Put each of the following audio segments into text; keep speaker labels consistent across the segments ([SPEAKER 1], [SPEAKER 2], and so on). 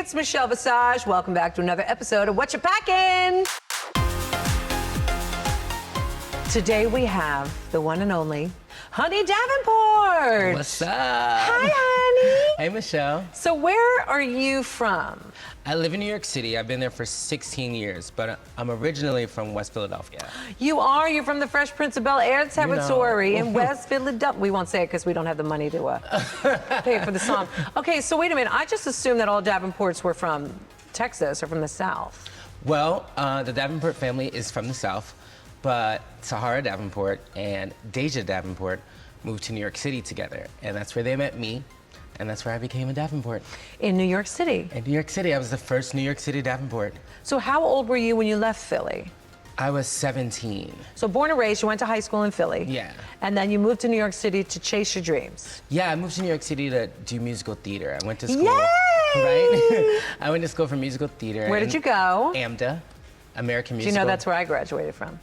[SPEAKER 1] it's Michelle Visage. Welcome back to another episode of Whatcha, Packin. Today we have the one and only Honey Davenport.
[SPEAKER 2] What's up?
[SPEAKER 1] Hi, honey.
[SPEAKER 2] Hey, Michelle.
[SPEAKER 1] So where are you from?
[SPEAKER 2] I live in New York City. I've been there for 16 years, but I'm originally from West Philadelphia.
[SPEAKER 1] You are. You're from the Fresh Prince of Bel-Air territory in West Philadelphia. We won't say it because we don't have the money to pay for the song. Okay, so wait a minute. I just assumed that all Davenports were from Texas or from the South.
[SPEAKER 2] Well, the Davenport family is from the South, but Sahara Davenport and Deja Davenport moved to New York City together, and that's where they met me, and that's where I became a Davenport.
[SPEAKER 1] In New York City?
[SPEAKER 2] In New York City. I was the first New York City Davenport.
[SPEAKER 1] So how old were you when you left Philly?
[SPEAKER 2] I was 17.
[SPEAKER 1] So born and raised, you went to high school in Philly.
[SPEAKER 2] Yeah.
[SPEAKER 1] And then you moved to New York City to chase your dreams.
[SPEAKER 2] Yeah, I moved to New York City to do musical theater. I went to school.
[SPEAKER 1] Yay!
[SPEAKER 2] Right? I went to school for musical theater.
[SPEAKER 1] Where did you go?
[SPEAKER 2] AMDA, American
[SPEAKER 1] Do
[SPEAKER 2] Musical.
[SPEAKER 1] you know that's where I graduated from?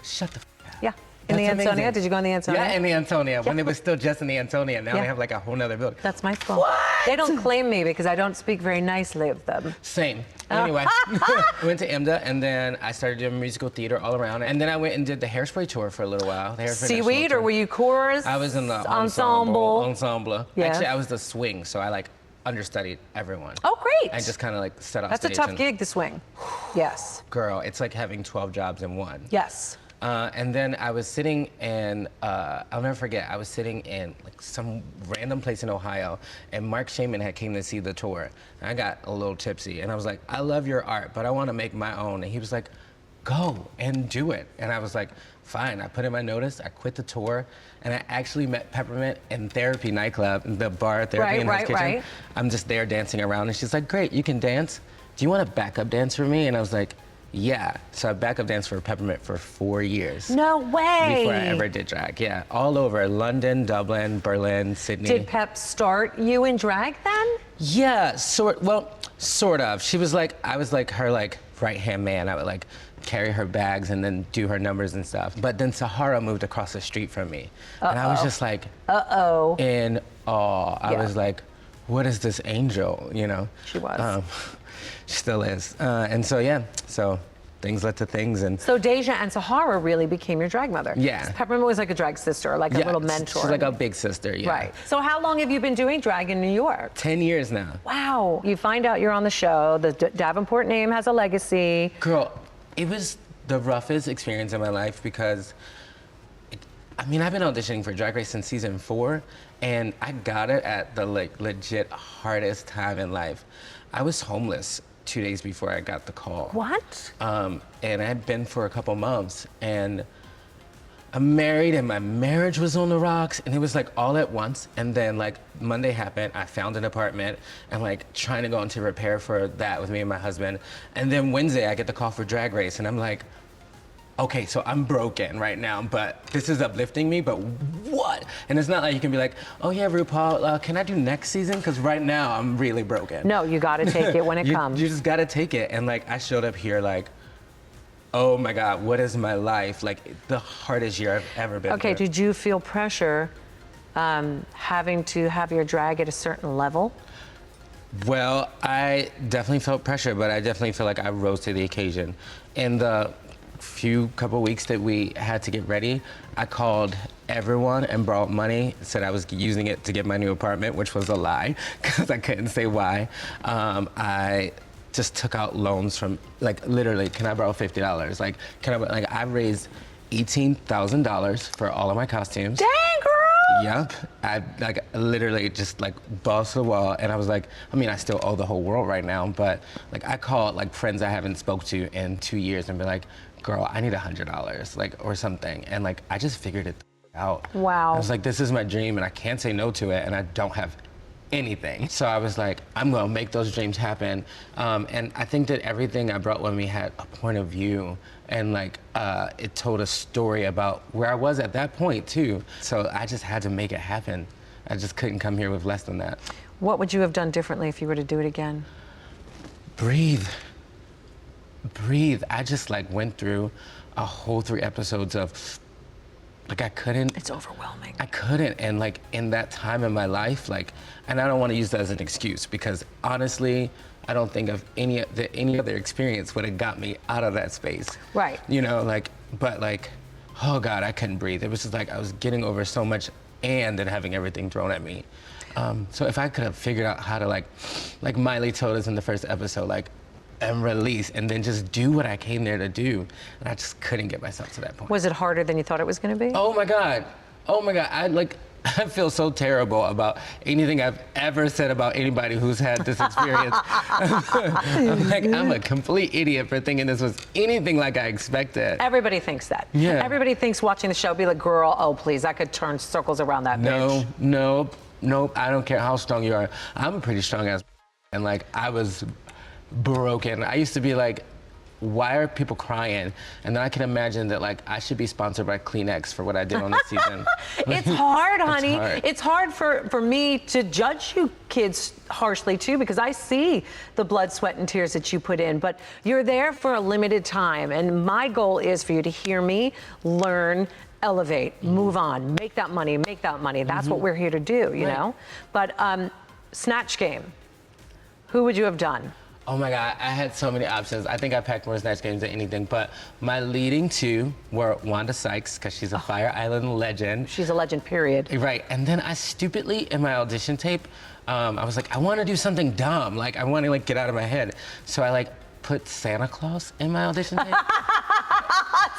[SPEAKER 2] Shut the f up.
[SPEAKER 1] Yeah. In the
[SPEAKER 2] That's
[SPEAKER 1] Antonia?
[SPEAKER 2] amazing.
[SPEAKER 1] Did you go in the Antonia?
[SPEAKER 2] Yeah, in the Antonia, when
[SPEAKER 1] Yeah.
[SPEAKER 2] it was still just in the Antonia. Now
[SPEAKER 1] Yeah.
[SPEAKER 2] they have like a whole nother building.
[SPEAKER 1] That's my school.
[SPEAKER 2] What?
[SPEAKER 1] They don't claim me because I don't speak very nicely of them.
[SPEAKER 2] Same. Anyway, I went to IMDA and then I started doing musical theater all around. And then I went and did the Hairspray tour for a little while. The Hairspray National
[SPEAKER 1] Seaweed, or
[SPEAKER 2] Tour.
[SPEAKER 1] were you chorus?
[SPEAKER 2] I was in the
[SPEAKER 1] ensemble.
[SPEAKER 2] ensemble.
[SPEAKER 1] Yeah.
[SPEAKER 2] Actually, I was the swing, so I like understudied everyone.
[SPEAKER 1] Oh, great.
[SPEAKER 2] I just kind of like set off
[SPEAKER 1] That's a
[SPEAKER 2] stage
[SPEAKER 1] tough
[SPEAKER 2] and-
[SPEAKER 1] gig to swing. Yes.
[SPEAKER 2] Girl, it's like having 12 jobs in one.
[SPEAKER 1] Yes.
[SPEAKER 2] And then I was sitting in, I'll never forget, I was sitting in like some random place in Ohio, and Mark Shaman had came to see the tour. And I got a little tipsy, and I was like, I love your art, but I want to make my own. And he was like, go and do it. And I was like, fine. I put in my notice, I quit the tour, and I actually met Peppermint in Therapy nightclub, the bar Therapy in his kitchen.
[SPEAKER 1] Right.
[SPEAKER 2] I'm just there dancing around, and she's like, great, you can dance. Do you want to backup dance for me? And I was like, yeah. So I backup danced for Peppermint for 4 years.
[SPEAKER 1] No way.
[SPEAKER 2] Before I ever did drag, yeah. All over, London, Dublin, Berlin, Sydney.
[SPEAKER 1] Did Pep start you in drag then?
[SPEAKER 2] Yeah, sort of. She was like, I was like her like right-hand man. I would like carry her bags and then do her numbers and stuff. But then Sahara moved across the street from me. And I was just like, in awe. I was like, what is this angel, you know?
[SPEAKER 1] She was.
[SPEAKER 2] She still is. And so, yeah, so things led to things. And
[SPEAKER 1] So Deja and Sahara really became your drag mother.
[SPEAKER 2] Yeah.
[SPEAKER 1] Peppermint was like a drag sister, like a little mentor.
[SPEAKER 2] She's like a big sister, yeah.
[SPEAKER 1] Right. So how long have you been doing drag in New York?
[SPEAKER 2] 10 years now.
[SPEAKER 1] Wow. You find out you're on the show. The Davenport name has a legacy.
[SPEAKER 2] Girl, it was the roughest experience in my life because, I've been auditioning for Drag Race since season 4, and I got it at the like legit hardest time in life. I was homeless 2 days before I got the call.
[SPEAKER 1] What?
[SPEAKER 2] And I had been for a couple months, and I'm married, and my marriage was on the rocks, and it was like all at once. And then like Monday happened, I found an apartment, and like trying to go into repair for that with me and my husband. And then Wednesday, I get the call for Drag Race, and I'm like, okay, so I'm broken right now, but this is uplifting me, but what? And it's not like you can be like, oh yeah, RuPaul, can I do next season? Because right now, I'm really broken.
[SPEAKER 1] No, you got to take it when it comes.
[SPEAKER 2] You just got to take it. And like, I showed up here like, oh my God, what is my life? Like, the hardest year I've ever been
[SPEAKER 1] Okay,
[SPEAKER 2] through.
[SPEAKER 1] did you feel pressure having to have your drag at a certain level?
[SPEAKER 2] Well, I definitely felt pressure, but I definitely feel like I rose to the occasion. In the couple weeks that we had to get ready, I called everyone and borrowed money, said I was using it to get my new apartment, which was a lie, because I couldn't say why. I just took out loans from, like, literally, can I borrow $50? Like, I raised $18,000 for all of my costumes.
[SPEAKER 1] Dang, girl!
[SPEAKER 2] Yep. I like literally just like balls to the wall, and I was like, I still owe the whole world right now, but like I called like friends I haven't spoke to in 2 years and be like, girl, I need $100, like, or something, and like I just figured it out.
[SPEAKER 1] Wow.
[SPEAKER 2] I was like, this is my dream, and I can't say no to it, and I don't have anything. So I was like, I'm gonna make those dreams happen. And I think that everything I brought with me had a point of view, and like it told a story about where I was at that point too. So I just had to make it happen. I just couldn't come here with less than that.
[SPEAKER 1] What would you have done differently if you were to do it again?
[SPEAKER 2] Breathe. Breathe. I just like went through a whole 3 episodes of like I couldn't.
[SPEAKER 1] It's overwhelming.
[SPEAKER 2] I couldn't, and like in that time in my life, like, and I don't want to use that as an excuse because honestly, I don't think of any other experience would have got me out of that space.
[SPEAKER 1] Right.
[SPEAKER 2] You know, like, but like, oh God, I couldn't breathe. It was just like I was getting over so much and then having everything thrown at me. So if I could have figured out how to like Miley told us in the first episode, like, and release and then just do what I came there to do. And I just couldn't get myself to that point.
[SPEAKER 1] Was it harder than you thought it was going to be?
[SPEAKER 2] Oh my God. I feel so terrible about anything I've ever said about anybody who's had this experience. I'm a complete idiot for thinking this was anything like I expected.
[SPEAKER 1] Everybody thinks that.
[SPEAKER 2] Yeah.
[SPEAKER 1] Everybody thinks watching the show, be like, girl, oh please, I could turn circles around that bitch.
[SPEAKER 2] Nope. I don't care how strong you are. I'm a pretty strong ass, and like I was broken. I used to be like, why are people crying? And then I can imagine that like I should be sponsored by Kleenex for what I did on this season.
[SPEAKER 1] It's hard, honey.
[SPEAKER 2] It's hard.
[SPEAKER 1] It's hard for me to judge you kids harshly too, because I see the blood, sweat, and tears that you put in, but you're there for a limited time. And my goal is for you to hear me, learn, elevate, move on, make that money. That's what we're here to do, you know? But Snatch Game, who would you have done?
[SPEAKER 2] Oh my God, I had so many options. I think I packed more Snatch Games than anything, but my leading two were Wanda Sykes, because she's a Fire Island legend.
[SPEAKER 1] She's a legend, period.
[SPEAKER 2] Right, and then I stupidly, in my audition tape, I was like, I want to do something dumb. Like, I want to like get out of my head. So I like put Santa Claus in my audition tape.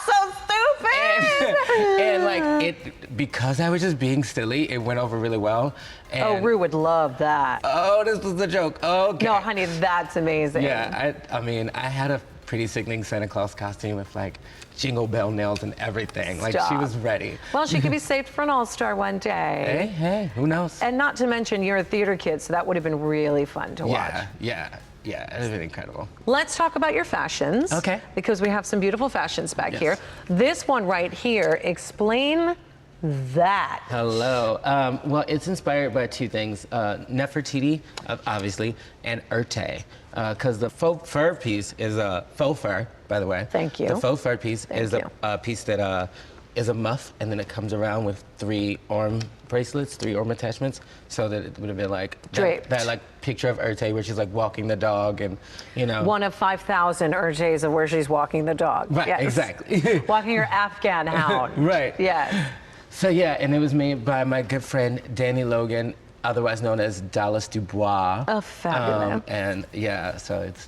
[SPEAKER 1] So stupid!
[SPEAKER 2] And like because I was just being silly, it went over really well. And,
[SPEAKER 1] Rue would love that.
[SPEAKER 2] Oh, this was the joke. Okay.
[SPEAKER 1] No, honey, that's amazing.
[SPEAKER 2] Yeah, I mean, I had a pretty sickening Santa Claus costume with like jingle bell nails and everything. Like she was ready.
[SPEAKER 1] Well, she could be saved for an all-star one day.
[SPEAKER 2] Hey, who knows?
[SPEAKER 1] And not to mention, you're a theater kid, so that would have been really fun to watch.
[SPEAKER 2] Yeah, it would have been incredible.
[SPEAKER 1] Let's talk about your fashions.
[SPEAKER 2] Okay.
[SPEAKER 1] Because we have some beautiful fashions back here. This one right here, explain that.
[SPEAKER 2] Hello. Well, it's inspired by two things, Nefertiti, obviously, and Urte. Because the faux fur piece is a faux fur, by the way.
[SPEAKER 1] Thank you.
[SPEAKER 2] The faux fur piece is a piece that is a muff, and then it comes around with 3 arm bracelets, 3 arm attachments, so that it would have been like
[SPEAKER 1] draped.
[SPEAKER 2] That like picture of Urte where she's like walking the dog, and you know.
[SPEAKER 1] One of 5,000 Urtes of where she's walking the dog.
[SPEAKER 2] Right,
[SPEAKER 1] yes.
[SPEAKER 2] exactly.
[SPEAKER 1] Walking her Afghan hound.
[SPEAKER 2] Right.
[SPEAKER 1] Yes.
[SPEAKER 2] So yeah, and it was made by my good friend Danny Logan, otherwise known as Dallas Dubois.
[SPEAKER 1] Oh, fabulous.
[SPEAKER 2] And yeah, so it's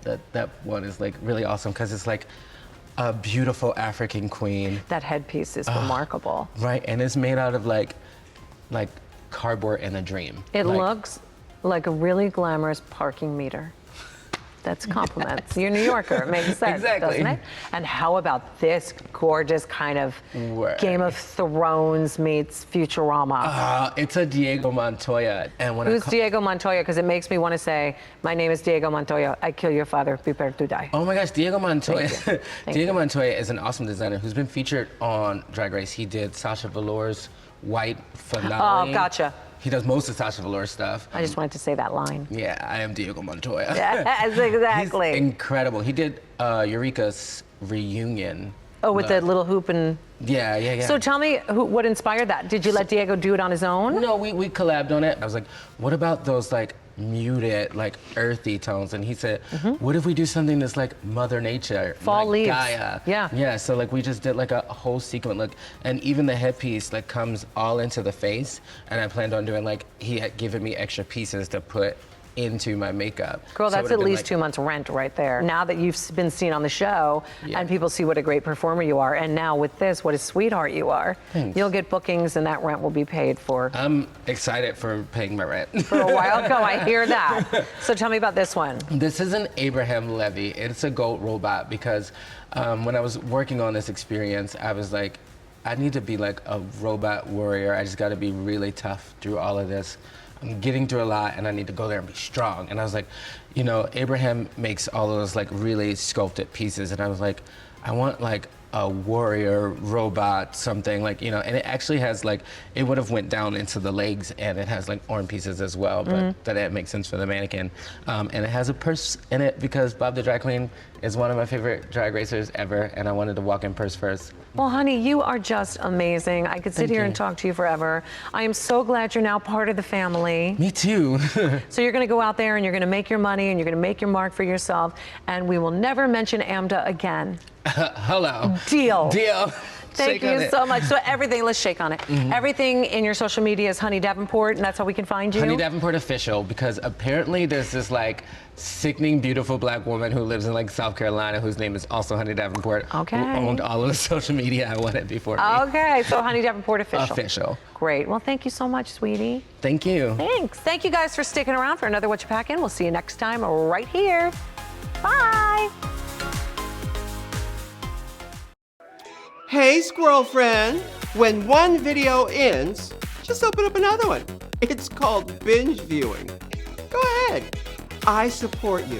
[SPEAKER 2] that one is like really awesome because it's like a beautiful African queen.
[SPEAKER 1] That headpiece is remarkable.
[SPEAKER 2] Right, and it's made out of like cardboard in a dream.
[SPEAKER 1] It looks like a really glamorous parking meter. That's compliments. You're a New Yorker. It makes sense, doesn't it? And how about this gorgeous kind of Game of Thrones meets Futurama?
[SPEAKER 2] It's a Diego Montoya. And when
[SPEAKER 1] Who's Diego Montoya? Because it makes me want to say, my name is Diego Montoya. I kill your father. Prepare to die.
[SPEAKER 2] Oh my gosh, Diego Montoya.
[SPEAKER 1] Diego
[SPEAKER 2] Montoya is an awesome designer who's been featured on Drag Race. He did Sasha Velour's white finale.
[SPEAKER 1] Oh, gotcha.
[SPEAKER 2] He does most of Sasha Velour's stuff.
[SPEAKER 1] I just wanted to say that line.
[SPEAKER 2] Yeah, I am Diego Montoya.
[SPEAKER 1] Yes, exactly.
[SPEAKER 2] He's incredible. He did Eureka's reunion.
[SPEAKER 1] Oh, with the little hoop and...
[SPEAKER 2] Yeah.
[SPEAKER 1] So tell me, what inspired that? Did you let Diego do it on his own?
[SPEAKER 2] No, we collabed on it. I was like, what about those like muted, like earthy tones? And he said, what if we do something that's like Mother Nature?
[SPEAKER 1] Fall
[SPEAKER 2] like
[SPEAKER 1] leaves.
[SPEAKER 2] Gaia.
[SPEAKER 1] Yeah,
[SPEAKER 2] so like we just did like a whole sequin look. And even the headpiece like comes all into the face. And I planned on doing like, he had given me extra pieces to put into my makeup.
[SPEAKER 1] Girl,
[SPEAKER 2] so
[SPEAKER 1] that's at least 2 months rent right there. Now that you've been seen on the show and people see what a great performer you are, and now with this, what a sweetheart you are.
[SPEAKER 2] Thanks.
[SPEAKER 1] You'll get bookings and that rent will be paid for.
[SPEAKER 2] I'm excited for paying my rent.
[SPEAKER 1] For a while ago, I hear that. So tell me about this one.
[SPEAKER 2] This is an Abraham Levy. It's a goat robot because when I was working on this experience, I was like, I need to be like a robot warrior. I just got to be really tough through all of this. I'm getting through a lot and I need to go there and be strong. And I was like, you know, Abraham makes all those like really sculpted pieces. And I was like, I want like a warrior robot something like, you know, and it actually has like, it would have went down into the legs, and it has like arm pieces as well, but that makes sense for the mannequin. And it has a purse in it because Bob the drag queen is one of my favorite drag racers ever, and I wanted to walk in purse first.
[SPEAKER 1] Well, honey, you are just amazing. I could sit here and talk to you forever. I am so glad you're now part of the family.
[SPEAKER 2] Me too.
[SPEAKER 1] So you're going to go out there and you're going to make your money and you're going to make your mark for yourself, and we will never mention AMDA again.
[SPEAKER 2] Hello.
[SPEAKER 1] Deal.
[SPEAKER 2] Deal.
[SPEAKER 1] Thank you so much. So everything, let's shake on it. Everything in your social media is Honey Davenport, and that's how we can find you?
[SPEAKER 2] Honey Davenport Official, because apparently there's this like sickening, beautiful black woman who lives in like South Carolina whose name is also Honey Davenport.
[SPEAKER 1] Okay.
[SPEAKER 2] Who owned all of the social media I wanted before me.
[SPEAKER 1] Okay, so Honey Davenport Official.
[SPEAKER 2] Official.
[SPEAKER 1] Great. Well, thank you so much, sweetie.
[SPEAKER 2] Thank you.
[SPEAKER 1] Thanks. Thank you guys for sticking around for another Whatcha Packin. We'll see you next time right here. Bye.
[SPEAKER 3] Hey, squirrel friend. When one video ends, just open up another one. It's called binge viewing. Go ahead. I support you.